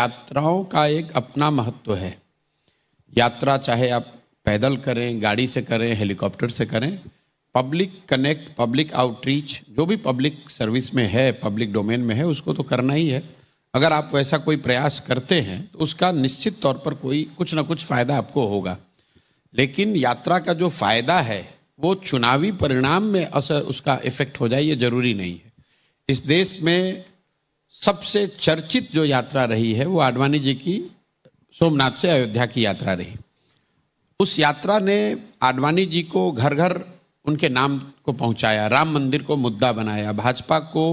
यात्राओं का एक अपना महत्व है। यात्रा चाहे आप पैदल करें, गाड़ी से करें, हेलीकॉप्टर से करें, पब्लिक कनेक्ट, पब्लिक आउटरीच, जो भी पब्लिक सर्विस में है, पब्लिक डोमेन में है, उसको तो करना ही है। अगर आप वैसा कोई प्रयास करते हैं तो उसका निश्चित तौर पर कोई कुछ ना कुछ फायदा आपको होगा। लेकिन यात्रा का जो फायदा है वो चुनावी परिणाम में असर उसका इफेक्ट हो जाए, ये जरूरी नहीं है। इस देश में सबसे चर्चित जो यात्रा रही है वो आडवाणी जी की सोमनाथ से अयोध्या की यात्रा रही। उस यात्रा ने आडवाणी जी को घर घर उनके नाम को पहुंचाया, राम मंदिर को मुद्दा बनाया, भाजपा को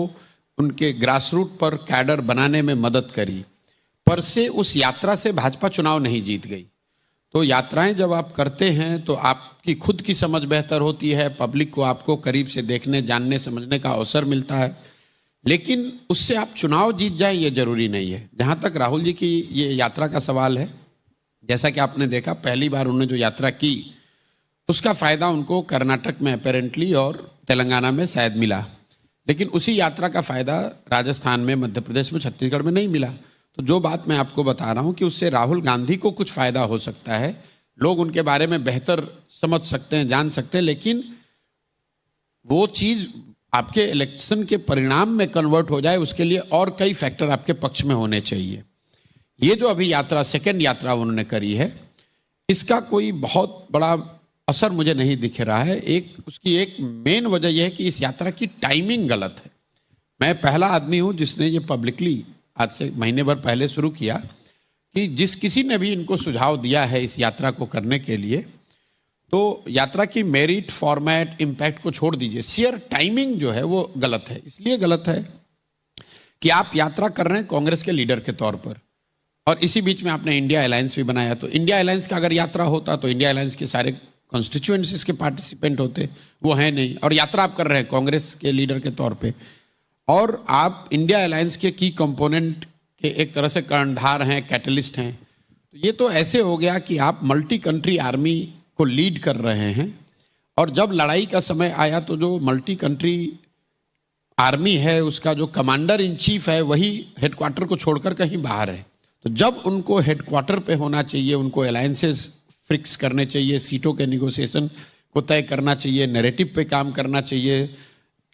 उनके ग्रासरूट पर कैडर बनाने में मदद करी। पर से उस यात्रा से भाजपा चुनाव नहीं जीत गई। तो यात्राएं जब आप करते हैं तो आपकी खुद की समझ बेहतर होती है, पब्लिक को आपको करीब से देखने, जानने, समझने का अवसर मिलता है। लेकिन उससे आप चुनाव जीत जाएं ये जरूरी नहीं है। जहां तक राहुल जी की ये यात्रा का सवाल है, जैसा कि आपने देखा पहली बार उन्होंने जो यात्रा की उसका फायदा उनको कर्नाटक में अपेरेंटली और तेलंगाना में शायद मिला, लेकिन उसी यात्रा का फायदा राजस्थान में, मध्य प्रदेश में, छत्तीसगढ़ में नहीं मिला। तो जो बात मैं आपको बता रहा हूं कि उससे राहुल गांधी को कुछ फायदा हो सकता है, लोग उनके बारे में बेहतर समझ सकते हैं, जान सकते हैं, लेकिन वो चीज आपके इलेक्शन के परिणाम में कन्वर्ट हो जाए उसके लिए और कई फैक्टर आपके पक्ष में होने चाहिए। ये जो अभी यात्रा, सेकेंड यात्रा उन्होंने करी है, इसका कोई बहुत बड़ा असर मुझे नहीं दिख रहा है। उसकी एक मेन वजह यह है कि इस यात्रा की टाइमिंग गलत है। मैं पहला आदमी हूं जिसने ये पब्लिकली आज से महीने भर पहले शुरू किया कि जिस किसी ने भी इनको सुझाव दिया है इस यात्रा को करने के लिए, तो यात्रा की मेरिट, फॉर्मेट, इम्पैक्ट को छोड़ दीजिए, शेयर टाइमिंग जो है वो गलत है। इसलिए गलत है कि आप यात्रा कर रहे हैं कांग्रेस के लीडर के तौर पर, और इसी बीच में आपने इंडिया अलायंस भी बनाया। तो इंडिया अलायंस का अगर यात्रा होता तो इंडिया अलायंस के सारे कॉन्स्टिट्यूएंसीज के पार्टिसिपेंट होते, वो है नहीं। और यात्रा आप कर रहे हैं कांग्रेस के लीडर के तौर पे, और आप इंडिया अलायंस के की कंपोनेंट के एक तरह से कर्णधार हैं, कैटलिस्ट हैं। तो ये तो ऐसे हो गया कि आप मल्टी कंट्री आर्मी को लीड कर रहे हैं, और जब लड़ाई का समय आया तो जो मल्टी कंट्री आर्मी है उसका जो कमांडर इन चीफ है वही हेडक्वार्टर को छोड़कर कहीं बाहर है। तो जब उनको हेडक्वार्टर पे होना चाहिए, उनको अलायंसेस फिक्स करने चाहिए, सीटों के निगोशिएशन को तय करना चाहिए, नैरेटिव पे काम करना चाहिए,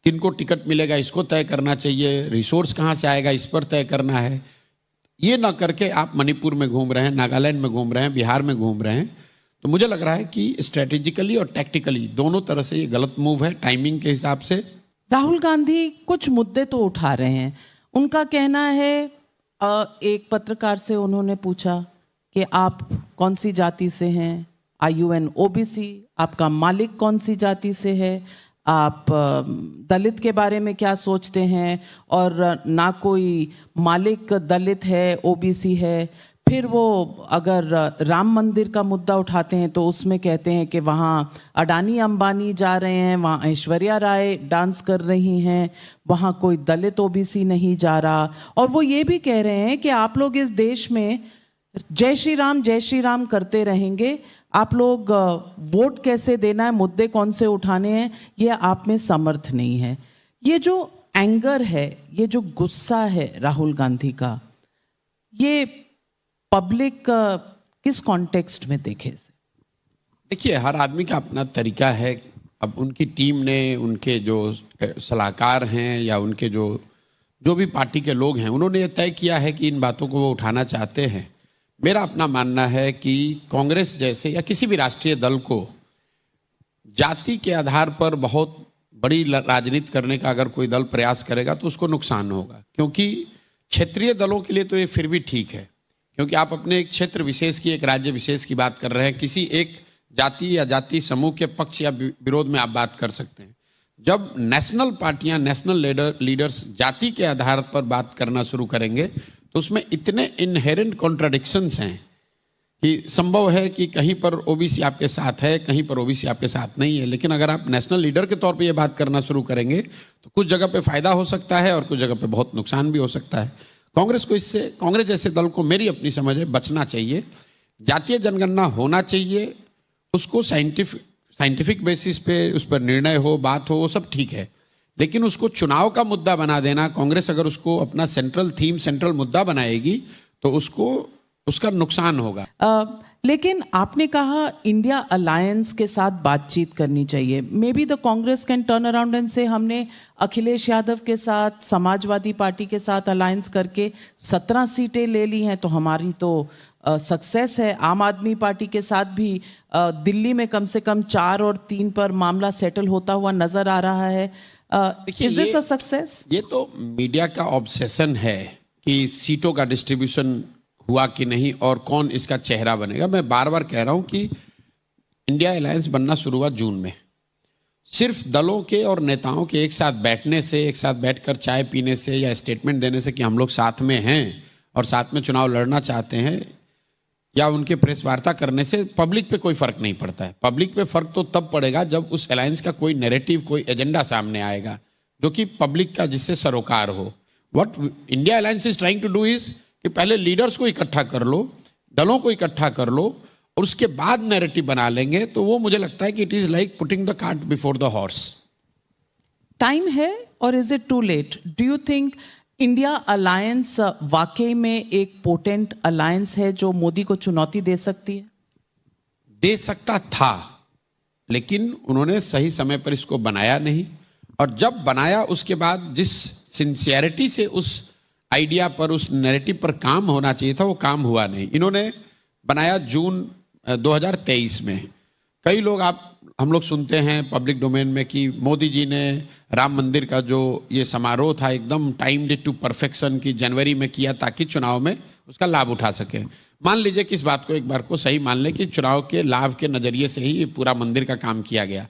किनको टिकट मिलेगा इसको तय करना चाहिए, रिसोर्स कहाँ से आएगा इस पर तय करना है। ये ना करके आप मणिपुर में घूम रहे हैं, नागालैंड में घूम रहे हैं, बिहार में घूम रहे हैं। तो मुझे लग रहा है कि स्ट्रेटेजिकली और टैक्टिकली दोनों तरह से ये गलत मूव है टाइमिंग के हिसाब से। राहुल गांधी कुछ मुद्दे तो उठा रहे हैं। उनका कहना है, एक पत्रकार से उन्होंने पूछा कि आप कौन सी जाति से हैं, आर यू एन ओबीसी, आपका मालिक कौन सी जाति से है, आप दलित के बारे में क्या सोचते हैं, और ना कोई मालिक दलित है, ओबीसी है। फिर वो अगर राम मंदिर का मुद्दा उठाते हैं तो उसमें कहते हैं कि वहाँ अडानी अंबानी जा रहे हैं, वहाँ ऐश्वर्या राय डांस कर रही हैं, वहाँ कोई दलित ओबीसी नहीं जा रहा। और वो ये भी कह रहे हैं कि आप लोग इस देश में जय श्री राम करते रहेंगे, आप लोग वोट कैसे देना है, मुद्दे कौन से उठाने हैं, ये आप में समर्थ नहीं है। ये जो एंगर है, ये जो गुस्सा है राहुल गांधी का, ये पब्लिक किस कॉन्टेक्स्ट में देखे? देखिए, हर आदमी का अपना तरीका है। अब उनकी टीम ने, उनके जो सलाहकार हैं या उनके जो भी पार्टी के लोग हैं, उन्होंने ये तय किया है कि इन बातों को वो उठाना चाहते हैं। मेरा अपना मानना है कि कांग्रेस जैसे या किसी भी राष्ट्रीय दल को जाति के आधार पर बहुत बड़ी राजनीति करने का अगर कोई दल प्रयास करेगा तो उसको नुकसान होगा। क्योंकि क्षेत्रीय दलों के लिए तो ये फिर भी ठीक है, क्योंकि आप अपने एक क्षेत्र विशेष की, एक राज्य विशेष की बात कर रहे हैं, किसी एक जाति या जाति समूह के पक्ष या विरोध में आप बात कर सकते हैं। जब नेशनल पार्टियां, नेशनल लीडर्स जाति के आधार पर बात करना शुरू करेंगे तो उसमें इतने इनहेरेंट कॉन्ट्राडिक्शंस हैं कि संभव है कि कहीं पर ओबीसी आपके साथ है, कहीं पर ओबीसी आपके साथ नहीं है। लेकिन अगर आप नेशनल लीडर के तौर पे ये बात करना शुरू करेंगे तो कुछ जगह पे फायदा हो सकता है और कुछ जगह पे बहुत नुकसान भी हो सकता है। कांग्रेस को इससे, कांग्रेस जैसे दल को, मेरी अपनी समझ है, बचना चाहिए। जातीय जनगणना होना चाहिए, उसको साइंटिफिक बेसिस पे उस पर निर्णय हो, बात हो, वो सब ठीक है। लेकिन उसको चुनाव का मुद्दा बना देना, कांग्रेस अगर उसको अपना सेंट्रल थीम, सेंट्रल मुद्दा बनाएगी तो उसको उसका नुकसान होगा। लेकिन आपने कहा इंडिया अलायंस के साथ बातचीत करनी चाहिए। May be the Congress can turn around and से हमने अखिलेश यादव के साथ, समाजवादी पार्टी के साथ अलायंस करके 17 सीटें ले ली हैं, तो हमारी तो सक्सेस है। आम आदमी पार्टी के साथ भी दिल्ली में कम से कम 4 और 3 पर मामला सेटल होता हुआ नजर आ रहा है। Is this a success? ये तो मीडिया का ऑब्सेशन है कि सीटों का डिस्ट्रीब्यूशन हुआ कि नहीं और कौन इसका चेहरा बनेगा। मैं बार बार कह रहा हूं कि इंडिया अलायंस बनना शुरू हुआ जून में। सिर्फ दलों के और नेताओं के एक साथ बैठने से, एक साथ बैठकर चाय पीने से या स्टेटमेंट देने से कि हम लोग साथ में हैं और साथ में चुनाव लड़ना चाहते हैं, या उनके प्रेस वार्ता करने से पब्लिक पे कोई फर्क नहीं पड़ता है। पब्लिक पे फर्क तो तब पड़ेगा जब उस अलायंस का कोई नैरेटिव, कोई एजेंडा सामने आएगा जो कि पब्लिक का, जिससे सरोकार हो। What India alliance is trying to do is कि पहले लीडर्स को इकट्ठा कर लो, दलों को इकट्ठा कर लो और उसके बाद नैरेटिव बना लेंगे। तो वो मुझे लगता है कि it is like putting the cart before the horse. Time है और is it too late? Do you think India alliance वाकई में एक पोटेंट अलायंस है जो मोदी को चुनौती दे सकती है? दे सकता था, लेकिन उन्होंने सही समय पर इसको बनाया नहीं। और जब बनाया उसके बाद जिस सिंसियरिटी से उस आइडिया पर, उस नैरेटिव पर काम होना चाहिए था, वो काम हुआ नहीं। इन्होंने बनाया जून 2023 में। कई लोग हम लोग सुनते हैं पब्लिक डोमेन में कि मोदी जी ने राम मंदिर का जो ये समारोह था एकदम टाइम्ड टू परफेक्शन की जनवरी में किया ताकि चुनाव में उसका लाभ उठा सके। मान लीजिए कि इस बात को एक बार को सही मान लें कि चुनाव के लाभ के नजरिए से ही ये पूरा मंदिर का काम किया गया,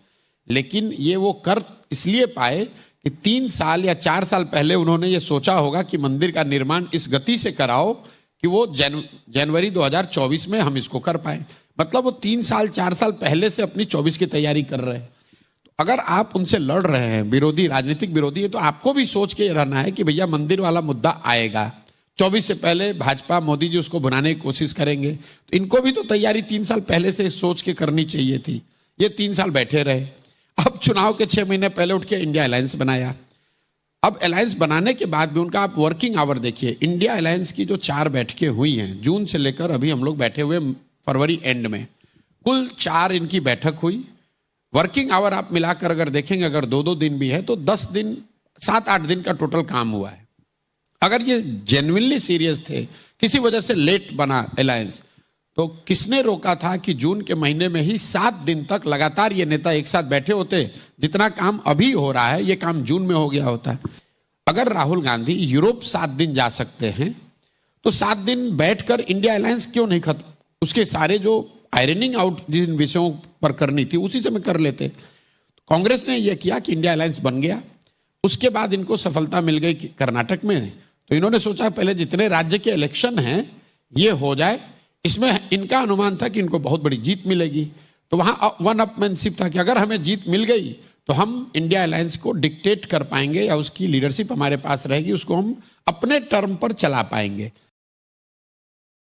लेकिन ये वो कर इसलिए पाए कि 3 साल या 4 साल पहले उन्होंने ये सोचा होगा कि मंदिर का निर्माण इस गति से कराओ कि वो जनवरी 2024 में हम इसको कर पाए। मतलब वो 3 साल 4 साल पहले से अपनी 24 की तैयारी कर रहे हैं। तो अगर आप उनसे लड़ रहे हैं, विरोधी, राजनीतिक विरोधी है, तो आपको भी सोच के रहना है कि भैया मंदिर वाला मुद्दा आएगा 24 से पहले, भाजपा मोदी जी उसको बनाने की कोशिश करेंगे। तो इनको भी तो तैयारी 3 साल पहले से सोच के करनी चाहिए थी। ये 3 साल बैठे रहे। अब चुनाव के 6 महीने पहले उठ के इंडिया अलायंस बनाया। अब अलायंस बनाने के बाद भी उनका आप वर्किंग आवर देखिए। इंडिया अलायंस की जो 4 बैठकें हुई हैं जून से लेकर अभी हम लोग बैठे हुए फरवरी एंड में, कुल 4 इनकी बैठक हुई। वर्किंग आवर आप मिलाकर अगर देखेंगे, अगर 2-2 दिन भी है तो 10 दिन, 7-8 दिन का टोटल काम हुआ है। अगर ये जेन्युइनली सीरियस थे, किसी वजह से लेट बना अलायंस, तो किसने रोका था कि जून के महीने में ही 7 दिन तक लगातार ये नेता एक साथ बैठे होते? जितना काम अभी हो रहा है ये काम जून में हो गया होता। अगर राहुल गांधी यूरोप 7 दिन जा सकते हैं तो 7 दिन बैठकर इंडिया अलायंस क्यों नहीं खत्म? उसके सारे जो आयरनिंग आउट जिन विषयों पर करनी थी उसी समय कर लेते। कांग्रेस ने यह किया कि इंडिया अलायंस बन गया। उसके बाद इनको सफलता मिल गई कर्नाटक में, तो इन्होंने सोचा पहले जितने राज्य के इलेक्शन हैं ये हो जाए। इसमें इनका अनुमान था कि इनको बहुत बड़ी जीत मिलेगी, तो वहां वन अपमैनशिप था कि अगर हमें जीत मिल गई तो हम इंडिया अलायंस को डिक्टेट कर पाएंगे या उसकी लीडरशिप हमारे पास रहेगी, उसको हम अपने टर्म पर चला पाएंगे।